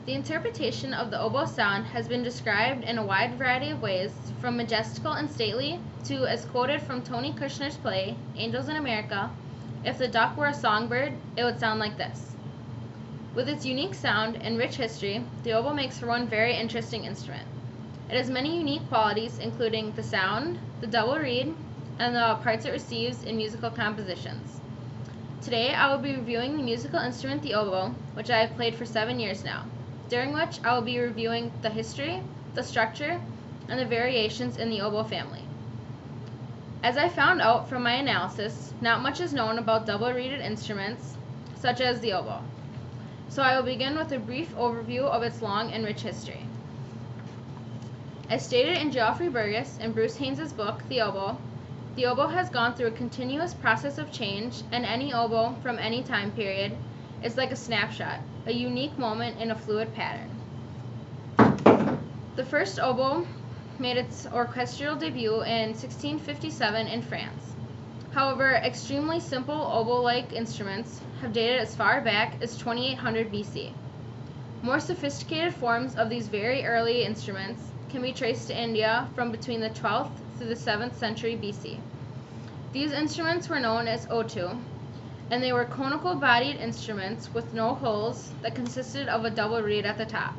The interpretation of the oboe sound has been described in a wide variety of ways, from majestical and stately to, as quoted from Tony Kushner's play, Angels in America, if the duck were a songbird, it would sound like this. With its unique sound and rich history, the oboe makes for one very interesting instrument. It has many unique qualities, including the sound, the double reed, and the parts it receives in musical compositions. Today, I will be reviewing the musical instrument the oboe, which I have played for 7 years now, during which I will be reviewing the history, the structure, and the variations in the oboe family. As I found out from my analysis, not much is known about double-reeded instruments, such as the oboe. So I will begin with a brief overview of its long and rich history. As stated in Geoffrey Burgess and Bruce Haynes' book, The oboe has gone through a continuous process of change, and any oboe from any time period is like a snapshot, a unique moment in a fluid pattern. The first oboe made its orchestral debut in 1657 in France. However, extremely simple oboe-like instruments have dated as far back as 2800 BC. More sophisticated forms of these very early instruments can be traced to India from between the 12th through the 7th century BC. These instruments were known as otu, and they were conical-bodied instruments with no holes that consisted of a double reed at the top.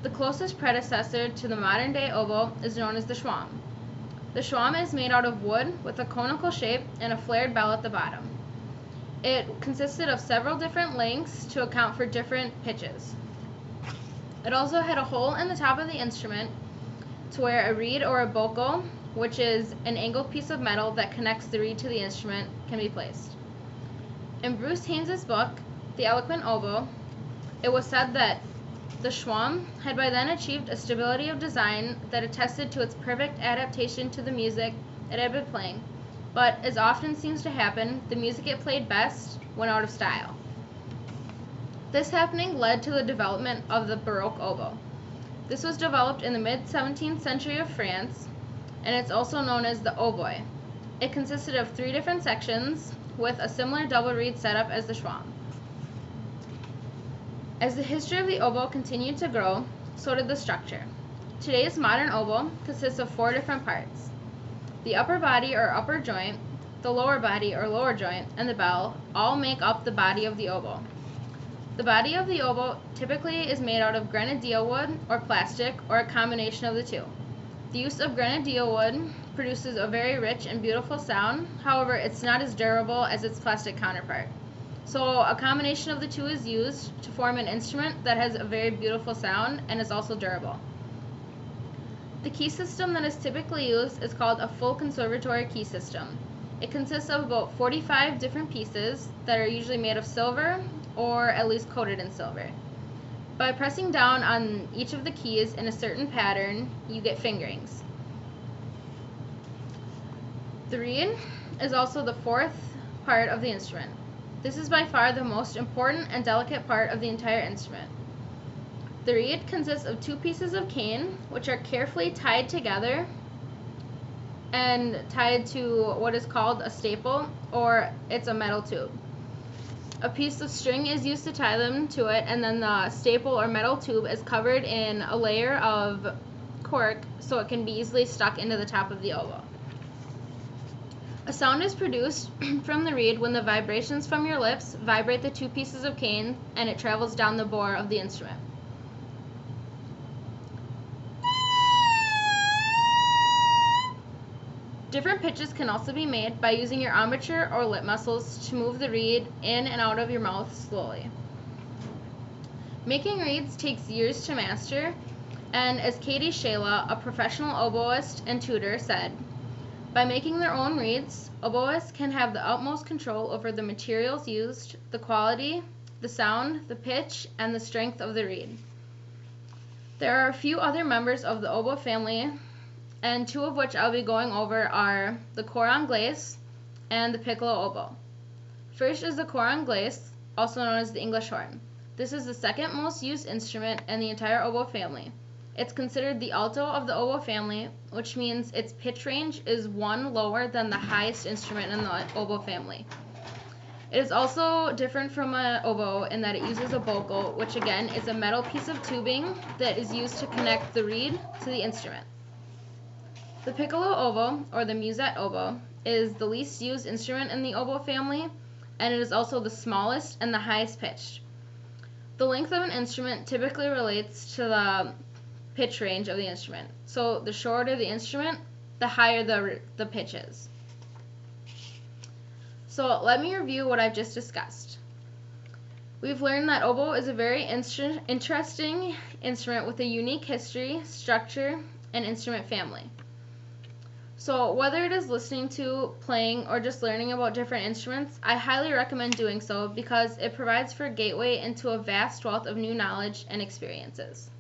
The closest predecessor to the modern-day oboe is known as the shawm. The shawm is made out of wood with a conical shape and a flared bell at the bottom. It consisted of several different lengths to account for different pitches. It also had a hole in the top of the instrument to where a reed or a bocal, which is an angled piece of metal that connects the reed to the instrument, can be placed. In Bruce Haynes' book, The Eloquent Oboe, it was said that the shawm had by then achieved a stability of design that attested to its perfect adaptation to the music it had been playing, but as often seems to happen, the music it played best went out of style. This happening led to the development of the Baroque oboe. This was developed in the mid-17th century of France, and it's also known as the oboe. It consisted of 3 different sections with a similar double reed setup as the shawm. As the history of the oboe continued to grow, so did the structure. Today's modern oboe consists of 4 different parts. The upper body or upper joint, the lower body or lower joint, and the bell all make up the body of the oboe. The body of the oboe typically is made out of grenadille wood or plastic, or a combination of the two. The use of grenadille wood produces a very rich and beautiful sound, however, it's not as durable as its plastic counterpart. So a combination of the two is used to form an instrument that has a very beautiful sound and is also durable. The key system that is typically used is called a full conservatory key system. It consists of about 45 different pieces that are usually made of silver or at least coated in silver. By pressing down on each of the keys in a certain pattern, you get fingerings. The reed is also the 4th part of the instrument. This is by far the most important and delicate part of the entire instrument. The reed consists of 2 pieces of cane, which are carefully tied together and tied to what is called a staple, or it's a metal tube. A piece of string is used to tie them to it, and then the staple or metal tube is covered in a layer of cork so it can be easily stuck into the top of the oboe. A sound is produced from the reed when the vibrations from your lips vibrate the 2 pieces of cane and it travels down the bore of the instrument. Different pitches can also be made by using your embouchure or lip muscles to move the reed in and out of your mouth slowly. Making reeds takes years to master, and as Katie Shayla, a professional oboist and tutor, said, by making their own reeds, oboists can have the utmost control over the materials used, the quality, the sound, the pitch, and the strength of the reed. There are a few other members of the oboe family, and 2 of which I'll be going over are the cor anglaise and the piccolo oboe. First is the cor anglaise, also known as the English horn. This is the 2nd most used instrument in the entire oboe family. It's considered the alto of the oboe family, which means its pitch range is 1 lower than the highest instrument in the oboe family. It is also different from an oboe in that it uses a bocal, which again is a metal piece of tubing that is used to connect the reed to the instrument. The piccolo oboe, or the musette oboe, is the least used instrument in the oboe family, and it is also the smallest and the highest pitched. The length of an instrument typically relates to the pitch range of the instrument. So the shorter the instrument, the higher the pitch is. So let me review what I've just discussed. We've learned that oboe is a very interesting instrument with a unique history, structure, and instrument family. So whether it is listening to, playing, or just learning about different instruments, I highly recommend doing so because it provides for a gateway into a vast wealth of new knowledge and experiences.